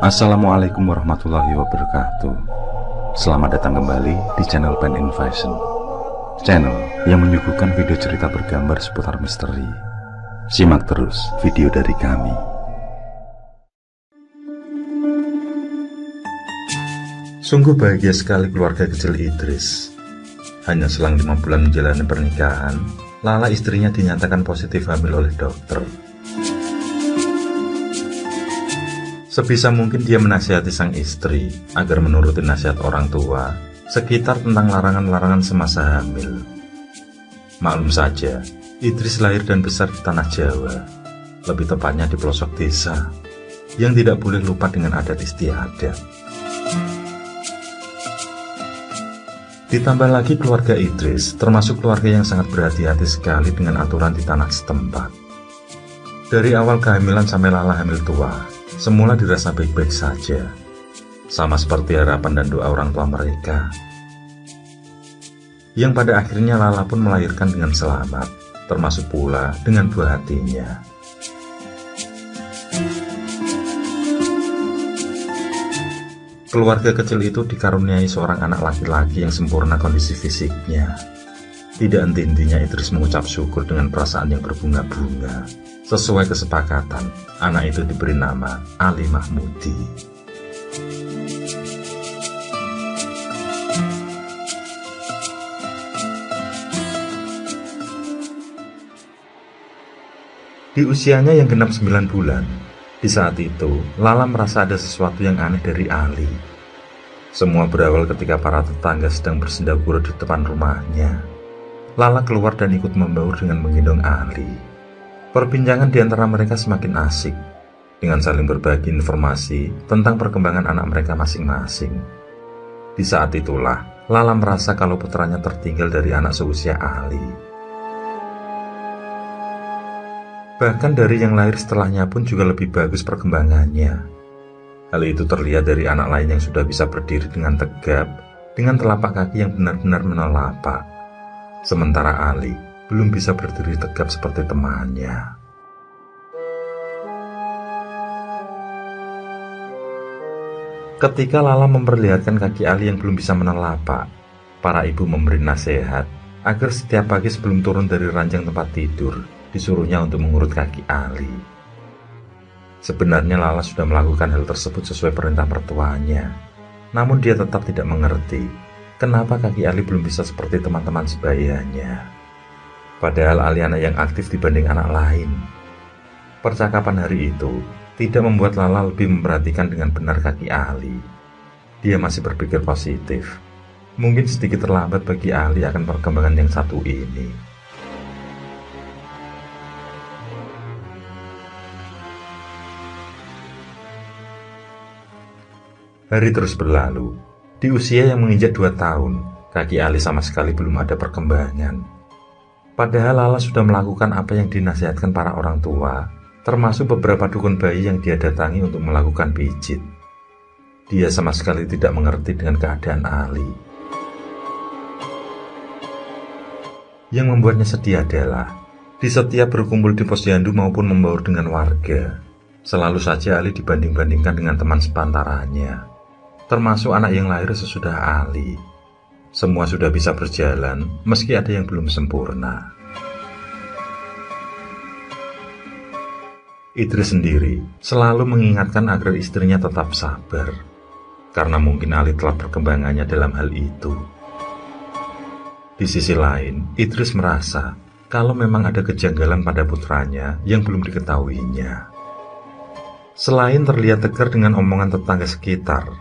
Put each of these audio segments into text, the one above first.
Assalamualaikum warahmatullahi wabarakatuh. Selamat datang kembali di channel Pen Invasion, channel yang menyuguhkan video cerita bergambar seputar misteri. Simak terus video dari kami. Sungguh bahagia sekali keluarga kecil Idris. Hanya selang 5 bulan menjalani pernikahan, Lala istrinya dinyatakan positif hamil oleh dokter. Sebisa mungkin dia menasihati sang istri agar menuruti nasihat orang tua sekitar tentang larangan-larangan semasa hamil. Maklum saja, Idris lahir dan besar di tanah Jawa, lebih tepatnya di pelosok desa, yang tidak boleh lupa dengan adat istiadat. Ditambah lagi keluarga Idris termasuk keluarga yang sangat berhati-hati sekali dengan aturan di tanah setempat. Dari awal kehamilan sampai Lala hamil tua, semula dirasa baik-baik saja, sama seperti harapan dan doa orang tua mereka. Yang pada akhirnya Lala pun melahirkan dengan selamat, termasuk pula dengan buah hatinya. Keluarga kecil itu dikaruniai seorang anak laki-laki yang sempurna kondisi fisiknya. Tidak henti-hentinya Idris mengucap syukur dengan perasaan yang berbunga-bunga. Sesuai kesepakatan, anak itu diberi nama Ali Mahmudi. Di usianya yang genap 9 bulan, di saat itu Lala merasa ada sesuatu yang aneh dari Ali. Semua berawal ketika para tetangga sedang bersendagurau di depan rumahnya. Lala keluar dan ikut membaur dengan menggendong Ali. Perbincangan di antara mereka semakin asik, dengan saling berbagi informasi tentang perkembangan anak mereka masing-masing. Di saat itulah, Lala merasa kalau putranya tertinggal dari anak seusia Ali. Bahkan dari yang lahir setelahnya pun juga lebih bagus perkembangannya. Hal itu terlihat dari anak lain yang sudah bisa berdiri dengan tegap, dengan telapak kaki yang benar-benar menelapak. Sementara Ali belum bisa berdiri tegap seperti temannya. Ketika Lala memperlihatkan kaki Ali yang belum bisa menelapak, para ibu memberi nasihat agar setiap pagi sebelum turun dari ranjang tempat tidur, disuruhnya untuk mengurut kaki Ali. Sebenarnya Lala sudah melakukan hal tersebut sesuai perintah mertuanya, namun dia tetap tidak mengerti kenapa kaki Ali belum bisa seperti teman-teman sebayanya. Padahal Ali anak yang aktif dibanding anak lain. Percakapan hari itu tidak membuat Lala lebih memperhatikan dengan benar kaki Ali. Dia masih berpikir positif. Mungkin sedikit terlambat bagi Ali akan perkembangan yang satu ini. Hari terus berlalu. Di usia yang menginjak 2 tahun, kaki Ali sama sekali belum ada perkembangan. Padahal Lala sudah melakukan apa yang dinasihatkan para orang tua, termasuk beberapa dukun bayi yang dia datangi untuk melakukan pijit. Dia sama sekali tidak mengerti dengan keadaan Ali. Yang membuatnya sedih adalah, di setiap berkumpul di posyandu maupun membaur dengan warga, selalu saja Ali dibanding-bandingkan dengan teman sepantarannya, termasuk anak yang lahir sesudah Ali. Semua sudah bisa berjalan, meski ada yang belum sempurna. Idris sendiri selalu mengingatkan agar istrinya tetap sabar, karena mungkin Ali telah perkembangannya dalam hal itu. Di sisi lain, Idris merasa kalau memang ada kejanggalan pada putranya yang belum diketahuinya. Selain terlihat tegar dengan omongan tetangga sekitar,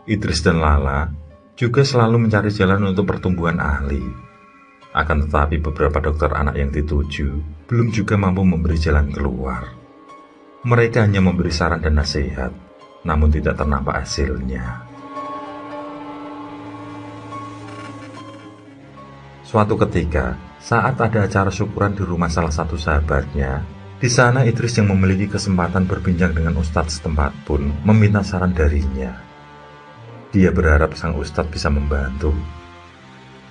Idris dan Lala juga selalu mencari jalan untuk pertumbuhan Ali. Akan tetapi beberapa dokter anak yang dituju belum juga mampu memberi jalan keluar. Mereka hanya memberi saran dan nasihat, namun tidak ternampak hasilnya. Suatu ketika, saat ada acara syukuran di rumah salah satu sahabatnya, di sana Idris yang memiliki kesempatan berbincang dengan ustadz setempat pun meminta saran darinya. Dia berharap sang ustadz bisa membantu.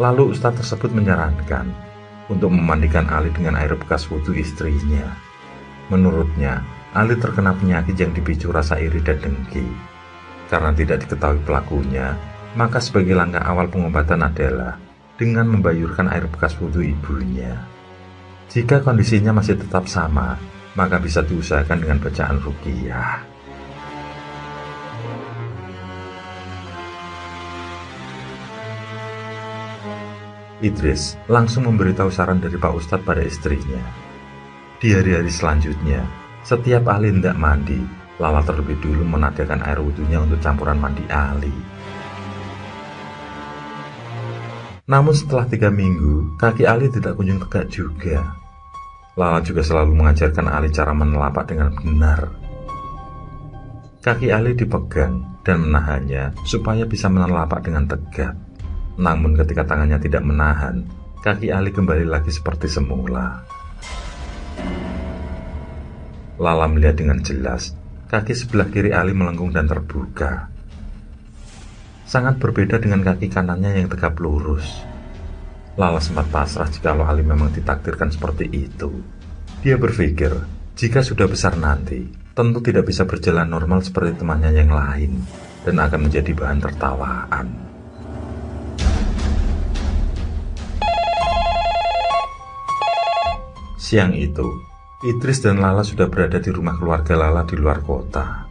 Lalu ustadz tersebut menyarankan untuk memandikan Ali dengan air bekas wudhu istrinya. Menurutnya, Ali terkena penyakit yang dipicu rasa iri dan dengki. Karena tidak diketahui pelakunya, maka sebagai langkah awal pengobatan adalah dengan membayurkan air bekas wudhu ibunya. Jika kondisinya masih tetap sama, maka bisa diusahakan dengan bacaan ruqyah. Idris langsung memberitahu saran dari Pak Ustadz pada istrinya. Di hari-hari selanjutnya, setiap Ali hendak mandi, Lala terlebih dulu menadakan air wudhunya untuk campuran mandi Ali. Namun setelah 3 minggu, kaki Ali tidak kunjung tegak juga. Lala juga selalu mengajarkan Ali cara menelapak dengan benar. Kaki Ali dipegang dan menahannya supaya bisa menelapak dengan tegak. Namun ketika tangannya tidak menahan, kaki Ali kembali lagi seperti semula. Lala melihat dengan jelas, kaki sebelah kiri Ali melengkung dan terbuka. Sangat berbeda dengan kaki kanannya yang tegap lurus. Lala sempat pasrah jikalau Ali memang ditakdirkan seperti itu. Dia berpikir, jika sudah besar nanti, tentu tidak bisa berjalan normal seperti temannya yang lain, dan akan menjadi bahan tertawaan. Siang itu, Idris dan Lala sudah berada di rumah keluarga Lala di luar kota.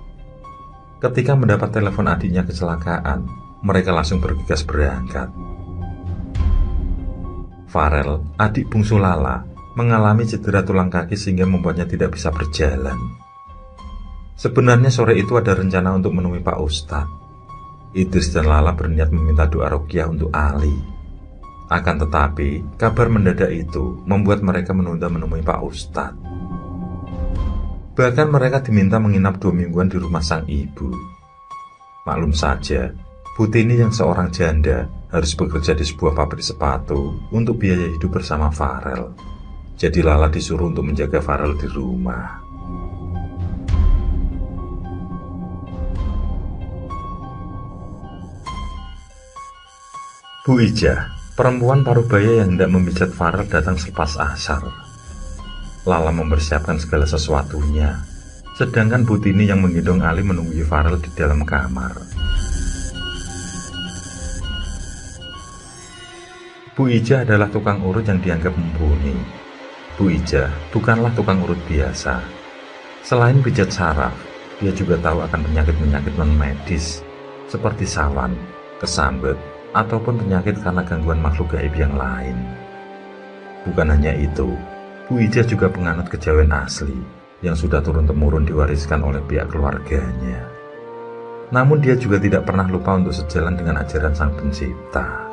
Ketika mendapat telepon adiknya kecelakaan, mereka langsung bergegas berangkat. Farel, adik bungsu Lala, mengalami cedera tulang kaki sehingga membuatnya tidak bisa berjalan. Sebenarnya sore itu ada rencana untuk menemui Pak Ustadz. Idris dan Lala berniat meminta doa ruqyah untuk Ali. Akan tetapi, kabar mendadak itu membuat mereka menunda menemui Pak Ustadz. Bahkan mereka diminta menginap 2 mingguan di rumah sang ibu. Maklum saja, Butini yang seorang janda harus bekerja di sebuah pabrik sepatu untuk biaya hidup bersama Farel. Jadi Lala disuruh untuk menjaga Farel di rumah. Bu Ijah, perempuan parubaya yang hendak memijat Farel, datang selepas asar. Lala mempersiapkan segala sesuatunya, sedangkan Butini yang menggendong Ali menunggu Farel di dalam kamar. Bu Ijah adalah tukang urut yang dianggap mumpuni. Bu Ijah bukanlah tukang urut biasa. Selain pijat saraf, dia juga tahu akan penyakit-penyakit non-medis seperti sawan, kesambet, ataupun penyakit karena gangguan makhluk gaib yang lain. Bukan hanya itu, Bu Ijah juga penganut kejawen asli yang sudah turun-temurun diwariskan oleh pihak keluarganya. Namun dia juga tidak pernah lupa untuk sejalan dengan ajaran Sang Pencipta.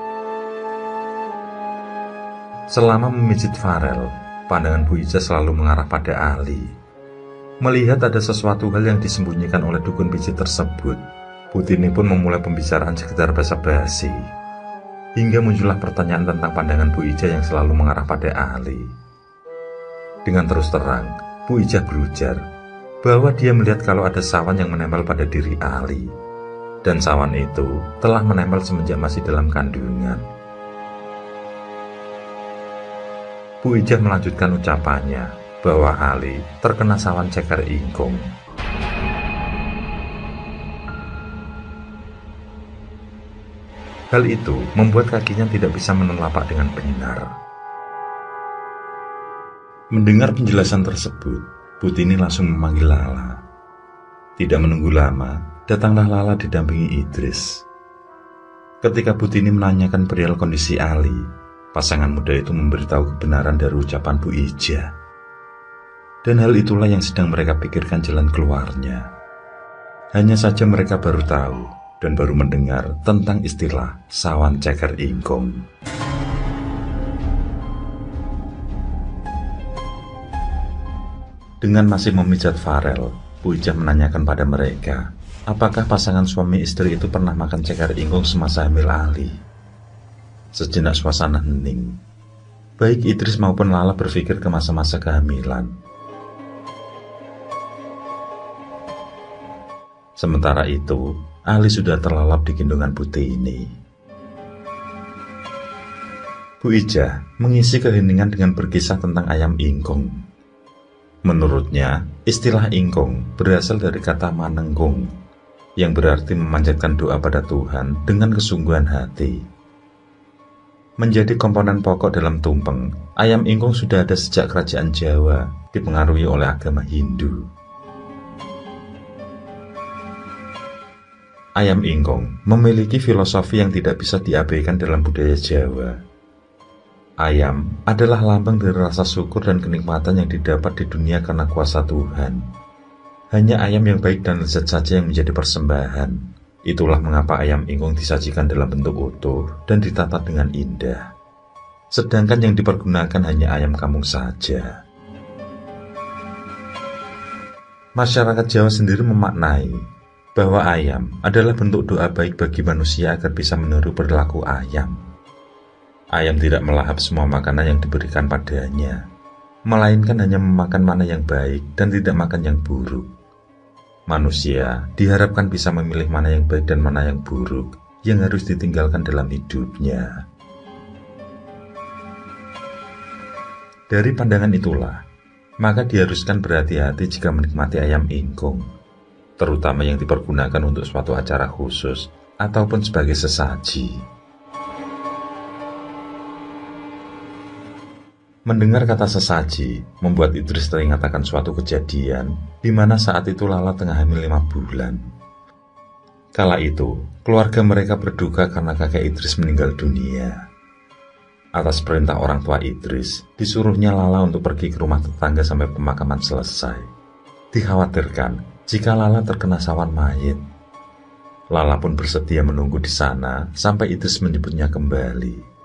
Selama memijit Farel, pandangan Bu Ijah selalu mengarah pada Ali. Melihat ada sesuatu hal yang disembunyikan oleh dukun pijit tersebut, Butini pun memulai pembicaraan sekedar basa-basi. Hingga muncullah pertanyaan tentang pandangan Bu Ijah yang selalu mengarah pada Ali. Dengan terus terang, Bu Ijah berujar bahwa dia melihat kalau ada sawan yang menempel pada diri Ali. Dan sawan itu telah menempel semenjak masih dalam kandungan. Bu Ijah melanjutkan ucapannya bahwa Ali terkena sawan ceker ingkung. Hal itu membuat kakinya tidak bisa menelapak dengan benar. Mendengar penjelasan tersebut, Butini langsung memanggil Lala. Tidak menunggu lama, datanglah Lala didampingi Idris. Ketika Butini menanyakan perihal kondisi Ali, pasangan muda itu memberitahu kebenaran dari ucapan Bu Ijah. Dan hal itulah yang sedang mereka pikirkan jalan keluarnya. Hanya saja mereka baru tahu dan baru mendengar tentang istilah sawan ceker ingkung. Dengan masih memijat Farel, Bu Ijah menanyakan pada mereka, apakah pasangan suami istri itu pernah makan ceker ingkung semasa hamil Ali. Sejenak suasana hening. Baik Idris maupun Lala berpikir ke masa-masa kehamilan. Sementara itu, Ali sudah terlelap di gendongan Butini. Bu Ijah mengisi keheningan dengan berkisah tentang ayam ingkung. Menurutnya, istilah ingkung berasal dari kata manengkung, yang berarti memanjatkan doa pada Tuhan dengan kesungguhan hati. Menjadi komponen pokok dalam tumpeng, ayam ingkung sudah ada sejak kerajaan Jawa, dipengaruhi oleh agama Hindu. Ayam ingkung memiliki filosofi yang tidak bisa diabaikan dalam budaya Jawa. Ayam adalah lambang dari rasa syukur dan kenikmatan yang didapat di dunia karena kuasa Tuhan. Hanya ayam yang baik dan lezat saja yang menjadi persembahan. Itulah mengapa ayam ingkung disajikan dalam bentuk utuh dan ditata dengan indah. Sedangkan yang dipergunakan hanya ayam kampung saja. Masyarakat Jawa sendiri memaknai bahwa ayam adalah bentuk doa baik bagi manusia agar bisa meniru perilaku ayam. Ayam tidak melahap semua makanan yang diberikan padanya, melainkan hanya memakan mana yang baik dan tidak makan yang buruk. Manusia diharapkan bisa memilih mana yang baik dan mana yang buruk yang harus ditinggalkan dalam hidupnya. Dari pandangan itulah, maka diharuskan berhati-hati jika menikmati ayam ingkung, terutama yang dipergunakan untuk suatu acara khusus ataupun sebagai sesaji. Mendengar kata sesaji membuat Idris teringat akan suatu kejadian di mana saat itu Lala tengah hamil 5 bulan. Kala itu, keluarga mereka berduka karena kakek Idris meninggal dunia. Atas perintah orang tua Idris, disuruhnya Lala untuk pergi ke rumah tetangga sampai pemakaman selesai. Dikhawatirkan jika Lala terkena sawan mayit. Lala pun bersedia menunggu di sana sampai Idris menyebutnya kembali.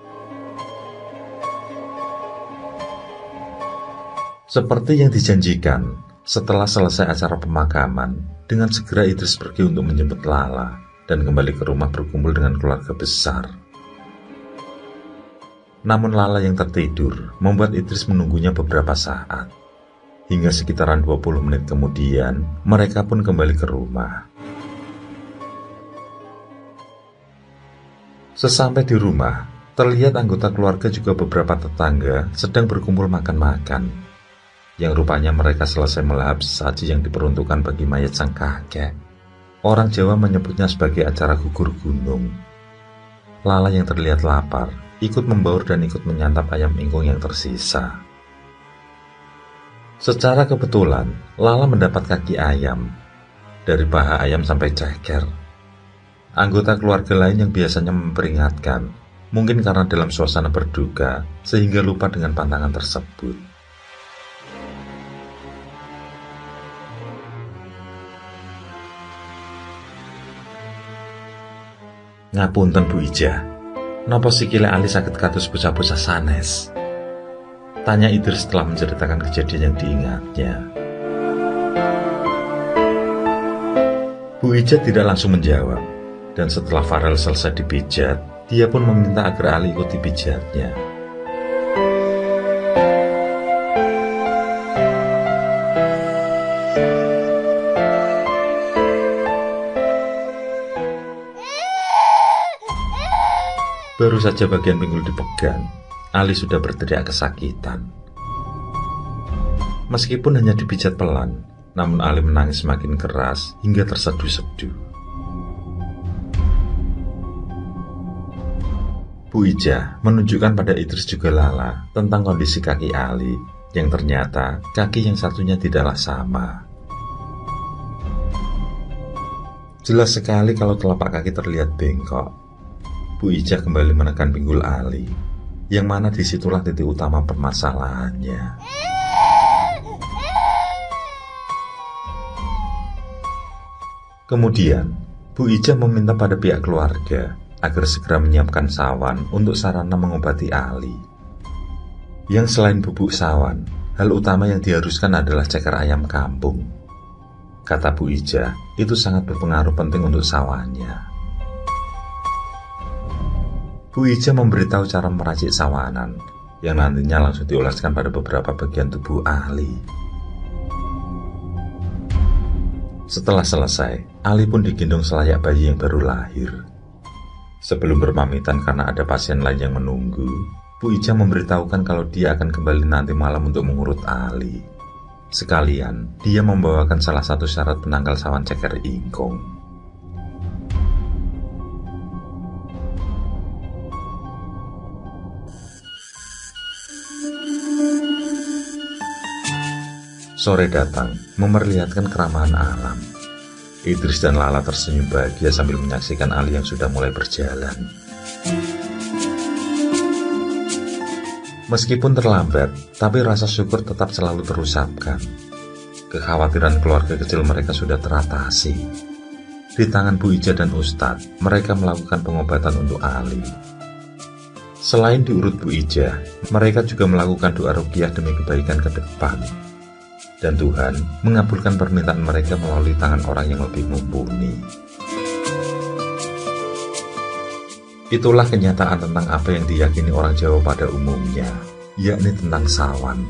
Seperti yang dijanjikan, setelah selesai acara pemakaman, dengan segera Idris pergi untuk menjemput Lala dan kembali ke rumah berkumpul dengan keluarga besar. Namun Lala yang tertidur membuat Idris menunggunya beberapa saat. Hingga sekitaran 20 menit kemudian, mereka pun kembali ke rumah. Sesampai di rumah, terlihat anggota keluarga juga beberapa tetangga sedang berkumpul makan-makan. Yang rupanya mereka selesai melahap sesaji yang diperuntukkan bagi mayat sang kakek. Orang Jawa menyebutnya sebagai acara gugur gunung. Lala yang terlihat lapar, ikut membaur dan ikut menyantap ayam ingkung yang tersisa. Secara kebetulan, Lala mendapat kaki ayam, dari paha ayam sampai ceker. Anggota keluarga lain yang biasanya memperingatkan, mungkin karena dalam suasana berduka, sehingga lupa dengan pantangan tersebut. Ngapunten Bu Ija, napa sikile Ali sakit kados bocah-bocah sanes? Tanya Idris setelah menceritakan kejadian yang diingatnya. Bu Ija tidak langsung menjawab, dan setelah Farel selesai dipijat, dia pun meminta agar Ali ikut dipijatnya. Baru saja bagian pinggul dipegang, Ali sudah berteriak kesakitan. Meskipun hanya dipijat pelan, namun Ali menangis semakin keras hingga terseduh-seduh. Bu Ija menunjukkan pada Idris juga Lala tentang kondisi kaki Ali, yang ternyata kaki yang satunya tidaklah sama. Jelas sekali kalau telapak kaki terlihat bengkok. Bu Ija kembali menekan pinggul Ali, yang mana disitulah titik utama permasalahannya. Kemudian, Bu Ija meminta pada pihak keluarga agar segera menyiapkan sawan untuk sarana mengobati Ali. Yang selain bubuk sawan, hal utama yang diharuskan adalah ceker ayam kampung. Kata Bu Ija, itu sangat berpengaruh penting untuk sawannya. Bu Ija memberitahu cara meracik sawanan, yang nantinya langsung dioleskan pada beberapa bagian tubuh Ali. Setelah selesai, Ali pun digendong selayak bayi yang baru lahir. Sebelum berpamitan karena ada pasien lain yang menunggu, Bu Ija memberitahukan kalau dia akan kembali nanti malam untuk mengurut Ali. Sekalian, dia membawakan salah satu syarat penangkal sawan ceker ingkung. Sore datang, memperlihatkan keramahan alam. Idris dan Lala tersenyum bahagia sambil menyaksikan Ali yang sudah mulai berjalan. Meskipun terlambat, tapi rasa syukur tetap selalu terusapkan. Kekhawatiran keluarga kecil mereka sudah teratasi. Di tangan Bu Ija dan Ustadz, mereka melakukan pengobatan untuk Ali. Selain diurut Bu Ija, mereka juga melakukan doa ruqyah demi kebaikan ke depan. Dan Tuhan mengabulkan permintaan mereka melalui tangan orang yang lebih mumpuni. Itulah kenyataan tentang apa yang diyakini orang Jawa pada umumnya, yakni tentang sawan.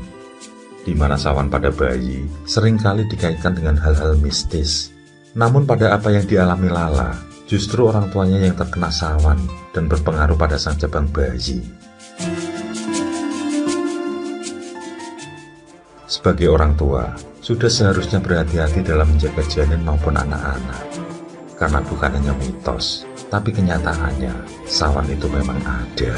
Di mana sawan pada bayi seringkali dikaitkan dengan hal-hal mistis. Namun pada apa yang dialami Lala, justru orang tuanya yang terkena sawan dan berpengaruh pada sang jabang bayi. Sebagai orang tua, sudah seharusnya berhati-hati dalam menjaga janin maupun anak-anak. Karena bukan hanya mitos, tapi kenyataannya, sawan itu memang ada.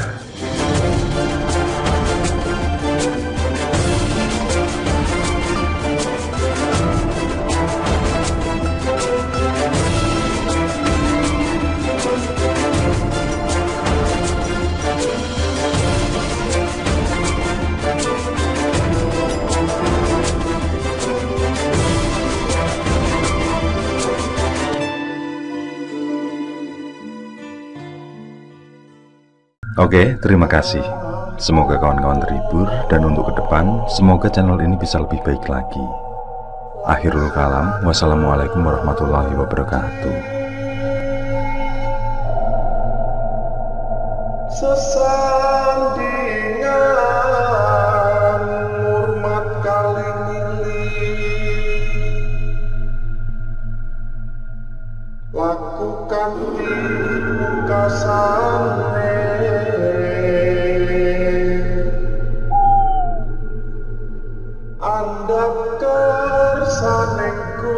Oke, terima kasih. Semoga kawan-kawan terhibur, dan untuk ke depan, semoga channel ini bisa lebih baik lagi. Akhirul kalam, wassalamualaikum warahmatullahi wabarakatuh. Sesandingan hormat kali milih, lakukan di muka sane. Anda kersanengku